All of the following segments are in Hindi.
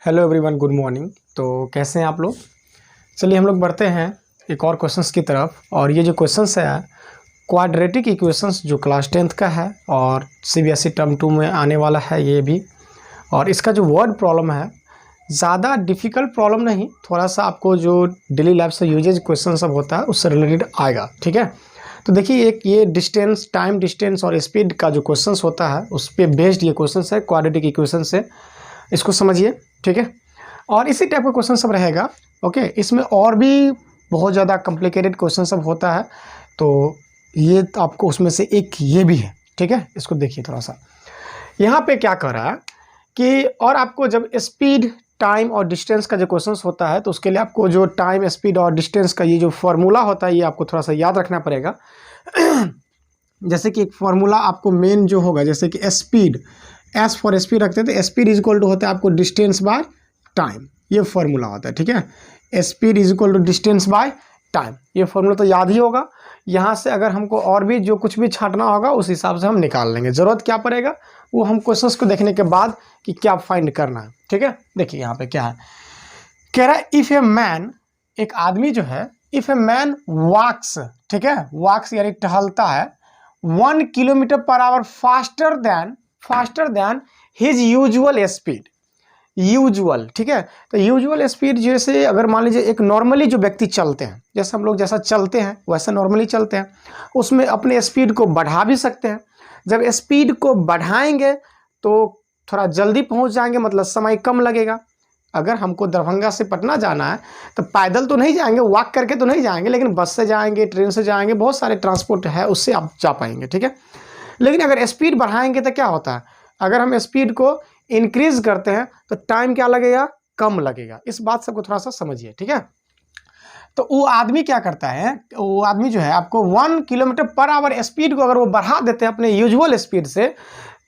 Hello everyone, good morning. तो कैसे हैं आप लोग? चलिए हम लोग बढ़ते हैं एक और क्वेश्चंस की तरफ। और ये जो क्वेश्चंस है क्वाड्रेटिक इक्वेशंस जो क्लास 10th का है और सीबीएसई टर्म 2 में आने वाला है ये भी। और इसका जो वर्ड प्रॉब्लम है ज़्यादा डिफ़िकल्ट प्रॉब्लम नहीं, थोड़ा सा आपको जो डेली लाइफ से यूजेज क्वेश्चन सब होता है उससे रिलेटेड आएगा। ठीक है, तो देखिए एक ये डिस्टेंस, टाइम डिस्टेंस और स्पीड का जो क्वेश्चंस होता है उस पर बेस्ड ये क्वेश्चंस है क्वाड्रेटिक इक्वेशन से। इसको समझिए, ठीक है। और इसी टाइप का क्वेश्चन सब रहेगा। ओके, इसमें और भी बहुत ज़्यादा कॉम्प्लिकेटेड क्वेश्चन सब होता है, तो ये आपको उसमें से एक ये भी है। ठीक है, इसको देखिए थोड़ा सा। यहाँ पे क्या कर रहा है कि और आपको जब स्पीड, टाइम और डिस्टेंस का जो क्वेश्चंस होता है तो उसके लिए आपको जो टाइम, स्पीड और डिस्टेंस का ये जो फॉर्मूला होता है ये आपको थोड़ा सा याद रखना पड़ेगा। जैसे कि एक फार्मूला आपको मेन जो होगा, जैसे कि स्पीड, एस फॉर स्पीड रखते हैं तो स्पीड इज इक्वल टू होता है आपको डिस्टेंस बाय टाइम, ये फार्मूला होता है। ठीक है, speed is equal to distance by time, ये फार्मूला तो याद ही होगा। यहाँ से अगर हमको और भी जो कुछ भी छांटना होगा उस हिसाब से हम निकाल लेंगे। ज़रूरत क्या पड़ेगा वो हम क्वेश्चंस को देखने के बाद कि क्या फाइंड करना है। ठीक है, देखिए यहाँ पे क्या है, कह रहा है इफ़ ए मैन, एक आदमी जो है, इफ़ ए मैन वॉक्स, ठीक है, वॉक्स यानी टहलता है 1 kilometre per our faster than his usual speed. Usual, ठीक है, तो यूजुअल स्पीड जैसे अगर मान लीजिए एक नॉर्मली जो व्यक्ति चलते हैं, जैसे हम लोग जैसा चलते हैं वैसा नॉर्मली चलते हैं, उसमें अपने स्पीड को बढ़ा भी सकते हैं। जब स्पीड को बढ़ाएंगे तो थोड़ा जल्दी पहुंच जाएंगे, मतलब समय कम लगेगा। अगर हमको दरभंगा से पटना जाना है तो पैदल तो नहीं जाएंगे, वॉक करके तो नहीं जाएंगे, लेकिन बस से जाएंगे, ट्रेन से जाएंगे, बहुत सारे ट्रांसपोर्ट है उससे आप जा पाएंगे। ठीक है, लेकिन अगर स्पीड बढ़ाएंगे तो क्या होता है, अगर हम स्पीड को इंक्रीज करते हैं तो टाइम क्या लगेगा, कम लगेगा। इस बात सबको थोड़ा सा समझिए। ठीक है, तो वो आदमी क्या करता है, वो आदमी जो है आपको 1 किलोमीटर पर आवर स्पीड को अगर वो बढ़ा देते हैं अपने यूजुअल स्पीड से,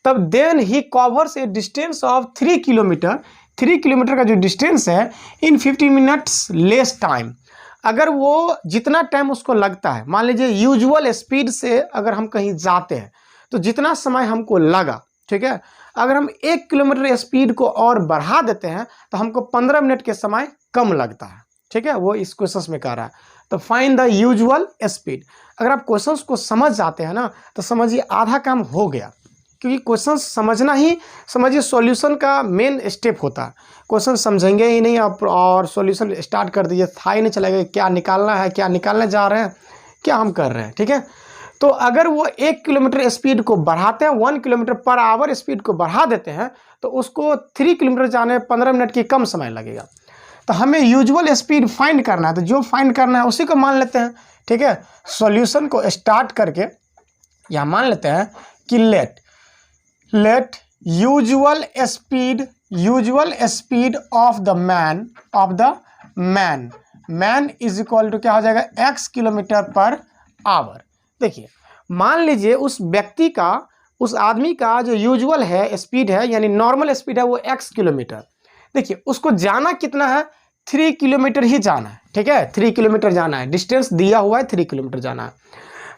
तब देन ही covers a distance of 3 kilometre. 3 kilometre का जो डिस्टेंस है इन 50 मिनट्स लेस टाइम। अगर वो जितना टाइम उसको लगता है, मान लीजिए यूजुअल स्पीड से अगर हम कहीं जाते हैं तो जितना समय हमको लगा, ठीक है, अगर हम 1 किलोमीटर स्पीड को और बढ़ा देते हैं तो हमको 15 मिनट के समय कम लगता है। ठीक है, वो इस क्वेश्चन में कह रहा है। तो फाइंड द यूजुअल स्पीड। अगर आप क्वेश्चन को समझ जाते हैं ना तो समझिए आधा काम हो गया, क्योंकि क्वेश्चन समझना ही समझिए सॉल्यूशन का मेन स्टेप होता है। क्वेश्चन समझेंगे ही नहीं आप और सॉल्यूशन स्टार्ट कर दीजिए, था ही नहीं चलेगा क्या निकालना है, क्या निकालने जा रहे हैं, क्या हम कर रहे हैं। ठीक है, तो अगर वो 1 किलोमीटर स्पीड को बढ़ाते हैं, 1 किलोमीटर पर आवर स्पीड को बढ़ा देते हैं तो उसको 3 किलोमीटर जाने में 15 मिनट की कम समय लगेगा। तो हमें यूजुअल स्पीड फाइंड करना है, तो जो फाइंड करना है उसी को मान लेते हैं। ठीक है, सॉल्यूशन को स्टार्ट करके यहाँ मान लेते हैं कि let usual speed of the man is equal to क्या हो जाएगा, x किलोमीटर पर आवर। देखिए मान लीजिए उस व्यक्ति का, उस आदमी का जो यूजुअल है स्पीड है यानी नॉर्मल स्पीड है वो x किलोमीटर। देखिए उसको जाना कितना है, 3 किलोमीटर ही जाना है। ठीक है, 3 किलोमीटर जाना है, डिस्टेंस दिया हुआ है 3 किलोमीटर जाना है।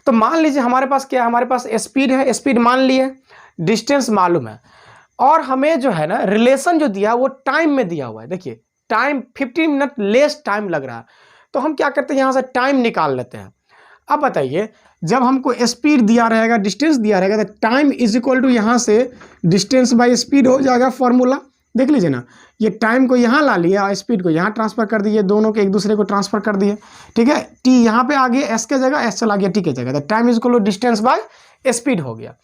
तो मान लीजिए हमारे पास क्या है, हमारे पास स्पीड है, स्पीड मान लिए, डिस्टेंस मालूम है, और हमें जो है ना रिलेशन जो दिया है वो टाइम में दिया हुआ है। देखिए टाइम 15 मिनट लेस टाइम लग रहा है, तो हम क्या करते हैं यहाँ से टाइम निकाल लेते हैं। अब बताइए जब हमको स्पीड दिया रहेगा, डिस्टेंस दिया रहेगा, तो टाइम इज इक्वल टू यहाँ से डिस्टेंस बाय स्पीड हो जाएगा फॉर्मूला। देख लीजिए ना, ये टाइम को यहाँ ला लिया और स्पीड को यहाँ ट्रांसफर कर दिए, दोनों के एक दूसरे को ट्रांसफर कर दिए। ठीक है, टी यहाँ पे आ गया, एस के जगह एस चला गया टी के जगह, तो time is equal to distance by speed हो गया।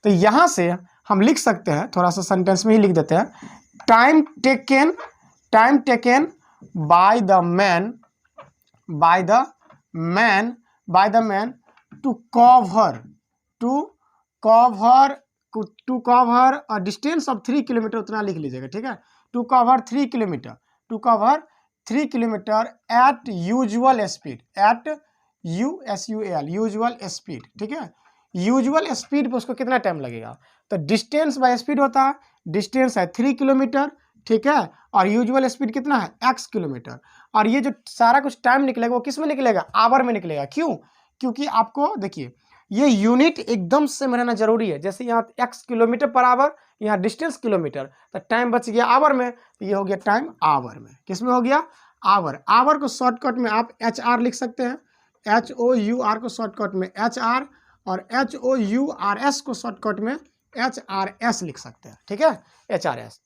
तो यहाँ से हम लिख सकते हैं, थोड़ा सा सेंटेंस में ही लिख देते हैं, time taken by the man to cover a distance of 3 kilometre, उतना लिख लीजिएगा। ठीक है, to cover 3 kilometre at usual speed, usual speed. ठीक है, यूजुअल स्पीड पे उसको कितना टाइम लगेगा, तो डिस्टेंस बाय स्पीड होता है, डिस्टेंस है 3 किलोमीटर, ठीक है, और यूजुअल स्पीड कितना है x किलोमीटर, और ये जो सारा कुछ टाइम निकलेगा वो किस में निकलेगा, आवर में निकलेगा। क्यों, क्योंकि आपको देखिए ये यूनिट एकदम सेम रहना जरूरी है। जैसे यहाँ x किलोमीटर पर आवर, यहाँ डिस्टेंस किलोमीटर, तो टाइम बच गया आवर में, तो ये हो गया टाइम आवर में। किस में हो गया? आवर। आवर को शॉर्टकट में आप HR लिख सकते हैं, HOUR को शॉर्टकट में HR, और HOURS को शॉर्टकट में HRS लिख सकते हैं, ठीक है, HRS।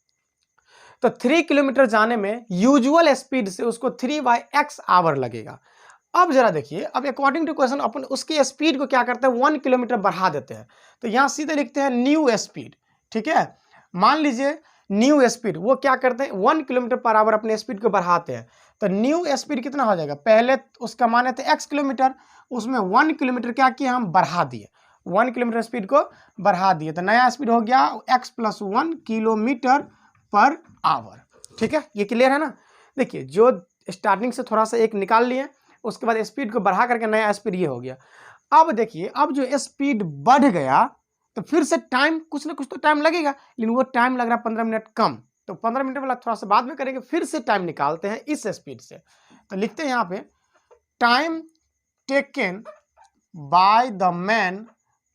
तो 3 किलोमीटर जाने में यूजुअल स्पीड से उसको 3/x आवर लगेगा। अब जरा देखिए, अब अकॉर्डिंग टू क्वेश्चन अपन उसकी स्पीड को क्या करते हैं, 1 किलोमीटर बढ़ा देते हैं। तो यहाँ सीधे लिखते हैं न्यू स्पीड, ठीक है। मान लीजिए न्यू स्पीड, वो क्या करते हैं 1 किलोमीटर पर आवर अपने स्पीड को बढ़ाते हैं। तो न्यू स्पीड कितना हो जाएगा, पहले उसका माने थे x किलोमीटर, उसमें 1 किलोमीटर क्या किया, हम बढ़ा दिए, 1 किलोमीटर स्पीड को बढ़ा दिए, तो नया स्पीड हो गया x + 1 किलोमीटर पर आवर, ठीक है। ये क्लियर है ना? देखिए, जो स्टार्टिंग से थोड़ा सा एक निकाल लिए, उसके बाद स्पीड को बढ़ा करके नया स्पीड ये हो गया। अब देखिए, अब जो स्पीड बढ़ गया तो फिर से टाइम, कुछ ना कुछ तो टाइम लगेगा, लेकिन वो टाइम लग रहा है 15 मिनट कम, तो 15 मिनट वाला थोड़ा सा बाद में करेंगे, फिर से टाइम निकालते हैं इस स्पीड से। तो लिखते हैं यहाँ पे time taken by the man,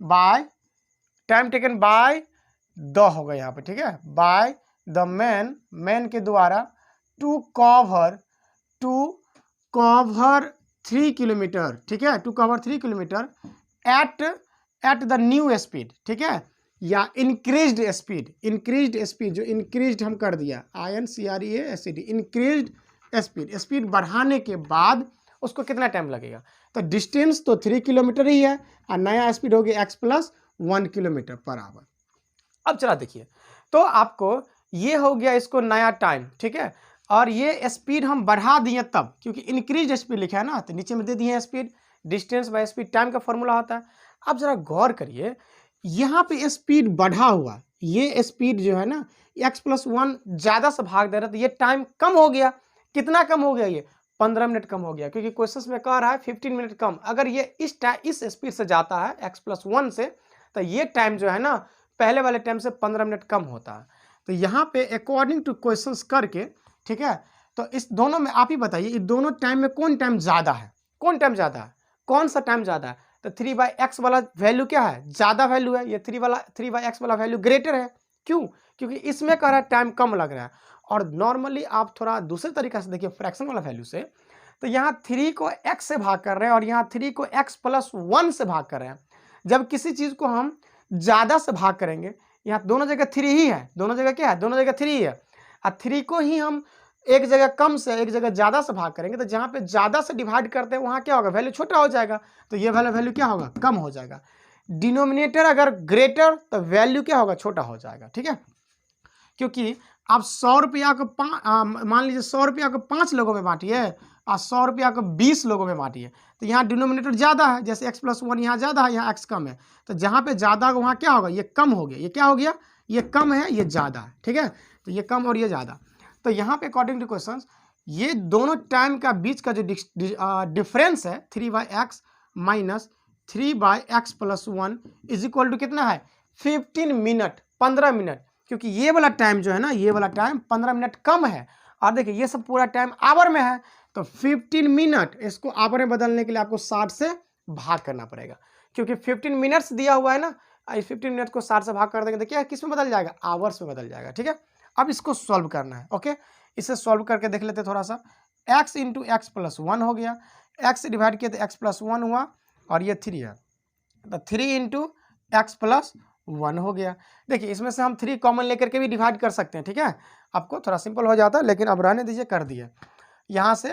by time taken by the होगा यहाँ पे, ठीक है, बाय द मैन, मैन के द्वारा टू कवर 3 किलोमीटर, ठीक है, to cover 3 kilometre at the new speed, ठीक है, या इंक्रीज्ड स्पीड, इंक्रीज्ड स्पीड, जो इंक्रीज्ड हम कर दिया INCREASED, इंक्रीज्ड स्पीड, स्पीड बढ़ाने के बाद उसको कितना टाइम लगेगा। तो डिस्टेंस तो 3 किलोमीटर ही है, और नया स्पीड हो गया x + 1 किलोमीटर पर आवर। अब चला देखिए, तो आपको ये हो गया इसको नया टाइम, ठीक है, और ये स्पीड हम बढ़ा दिए तब, क्योंकि इंक्रीज स्पीड लिखा है ना, तो नीचे में दे दिए speed, distance by speed, time का फॉर्मूला होता है। अब जरा गौर करिए, यहाँ पे स्पीड बढ़ा हुआ, ये स्पीड जो है ना x + 1 ज़्यादा से भाग दे रहा है, तो ये टाइम कम हो गया। कितना कम हो गया? ये 15 मिनट कम हो गया, क्योंकि क्वेश्चन में कह रहा है 15 मिनट कम। अगर ये इस स्पीड से जाता है x + 1 से, तो ये टाइम जो है ना पहले वाले टाइम से 15 मिनट कम होता है। तो यहाँ पे अकॉर्डिंग टू क्वेश्चंस करके, ठीक है, तो इस दोनों में आप ही बताइए, इस दोनों टाइम में कौन टाइम ज़्यादा है, कौन टाइम ज़्यादा है, कौन सा टाइम ज़्यादा है? तो 3/x वाला वैल्यू क्या है, ज़्यादा वैल्यू है, ये 3/x वाला वैल्यू ग्रेटर है। क्यों? क्योंकि इसमें कह रहा है टाइम कम लग रहा है। और नॉर्मली आप थोड़ा दूसरे तरीके से देखिए, फ्रैक्शन वाला वैल्यू से, तो यहाँ 3 को x से भाग कर रहे हैं और यहाँ 3 को x + 1 से भाग कर रहे हैं। जब किसी चीज़ को हम ज़्यादा से भाग करेंगे, यहाँ दोनों जगह 3 ही है, दोनों जगह क्या है, दोनों जगह 3 ही है, और 3 को ही हम एक जगह कम से एक जगह ज़्यादा से भाग करेंगे, तो जहाँ पे ज़्यादा से डिवाइड करते हैं वहाँ क्या होगा, वैल्यू छोटा हो जाएगा, तो ये वाला वैल्यू क्या होगा, कम हो जाएगा। डिनोमिनेटर अगर ग्रेटर, तो वैल्यू क्या होगा, छोटा हो जाएगा, ठीक है। क्योंकि आप 100 रुपया को मान लीजिए 100 रुपया को 5 लोगों में बांटिए और 100 रुपया को 20 लोगों में बांटिए, तो यहाँ डिनोमिनेटर ज़्यादा है, जैसे x + 1 यहाँ ज़्यादा है, यहाँ x कम है, तो जहाँ पे ज़्यादा है वहाँ क्या होगा, ये कम हो गया, ये क्या हो गया, ये कम है, ये ज़्यादा है, ठीक है, तो ये कम और ये ज़्यादा। तो यहाँ पे अकॉर्डिंग टू क्वेश्चन, ये दोनों टाइम का बीच का जो डिफरेंस है 3/x - 3/x + 1 = कितना है, 15 मिनट, 15 मिनट, क्योंकि ये वाला टाइम जो है ना, ये वाला टाइम 15 मिनट कम है, और देखिए ये सब पूरा टाइम आवर में है, तो 15 मिनट, इसको आवर में बदलने के लिए आपको 60 से भाग करना पड़ेगा, क्योंकि 15 मिनट्स दिया हुआ है ना, इस 15 मिनट को 60 से भाग कर देंगे तो क्या किस में बदल जाएगा, आवर्स में बदल जाएगा, ठीक है। अब इसको सॉल्व करना है, ओके, इसे सॉल्व करके देख लेते थोड़ा सा। x × x + 1 हो गया, x से डिवाइड किया तो x + 1 हुआ, और ये 3 है, तो 3 × x + 1 हो गया। देखिए इसमें से हम 3 कॉमन लेकर के भी डिवाइड कर सकते हैं, ठीक है, आपको थोड़ा सिंपल हो जाता है, लेकिन अब रहने दीजिए, कर दिए। यहाँ से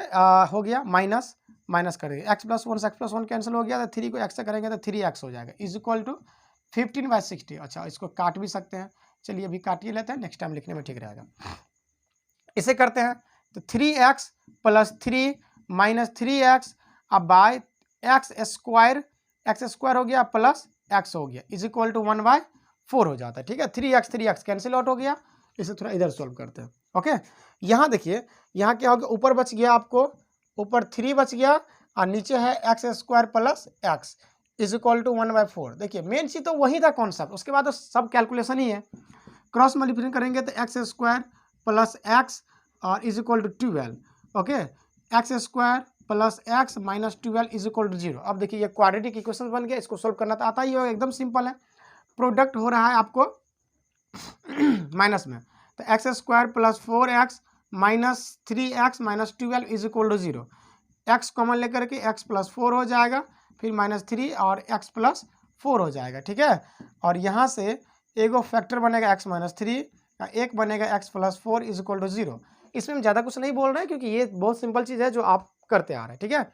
हो गया माइनस, माइनस कर दिए, x + 1 से x + 1 कैंसिल हो गया, तो 3 को x से करेंगे तो 3x हो जाएगा, = 15/60। अच्छा, इसको काट भी सकते हैं, चलिए अभी काटिए लेते हैं, नेक्स्ट टाइम लिखने में ठीक रहेगा। इसे करते हैं तो 3x + 3 - 3x अब बाय x स्क्वायर हो गया प्लस x हो गया, = 1/4 हो जाता है, ठीक है। 3x कैंसिल आउट हो गया, इसे थोड़ा इधर सॉल्व करते हैं, ओके। यहाँ देखिए, यहाँ क्या हो गया, ऊपर बच गया आपको, ऊपर 3 बच गया, और नीचे है x² + x = 1/4। देखिए मेन चीज़ तो वही था कॉन्सेप्ट, उसके बाद तो सब कैलकुलेशन ही है। क्रॉस मल्टीप्लिकेशन करेंगे तो x² + x और = 12, ओके, x² + x - 12 = 0। अब देखिए ये क्वाड्रेटिक इक्वेशन बन गया, इसको सोल्व करना तो आता ही होगा, एकदम सिंपल है। प्रोडक्ट हो रहा है आपको माइनस में, तो X square plus 4x minus 3x minus 12 is equal to 0। X common लेकर के x प्लस 4 हो जाएगा, फिर माइनस 3 और x प्लस 4 हो जाएगा, ठीक है। और यहाँ से एगो फैक्टर बनेगा x माइनस 3, एक बनेगा x plus 4 is equal to 0। इसमें हम ज़्यादा कुछ नहीं बोल रहे हैं क्योंकि ये बहुत सिंपल चीज़ है जो आप करते आ रहे हैं, ठीक है।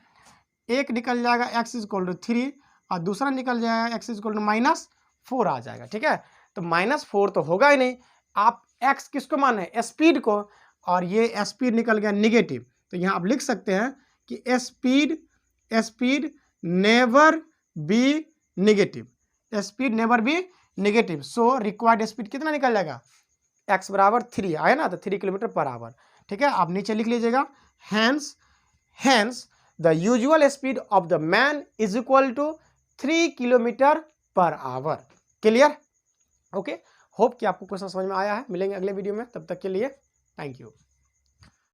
एक निकल जाएगा x इज इक्वल टू 3 और दूसरा निकल जाएगा x is equal to minus 4 आ जाएगा, ठीक है। तो माइनस 4 तो होगा ही नहीं, आप x किसको मान है, स्पीड को, और ये स्पीड निकल गया निगेटिव। तो यहाँ आप लिख सकते हैं कि speed never be negative, speed never be negative. So required speed कितना निकल जाएगा, x बराबर 3 आया ना, तो 3 किलोमीटर पर आवर, ठीक है। आप नीचे लिख लीजिएगा hence the usual speed of the man is equal to 3 kilometre per hour. Clear, okay. Hope कि आपको क्वेश्चन समझ में आया है। मिलेंगे अगले वीडियो में, तब तक के लिए थैंक यू।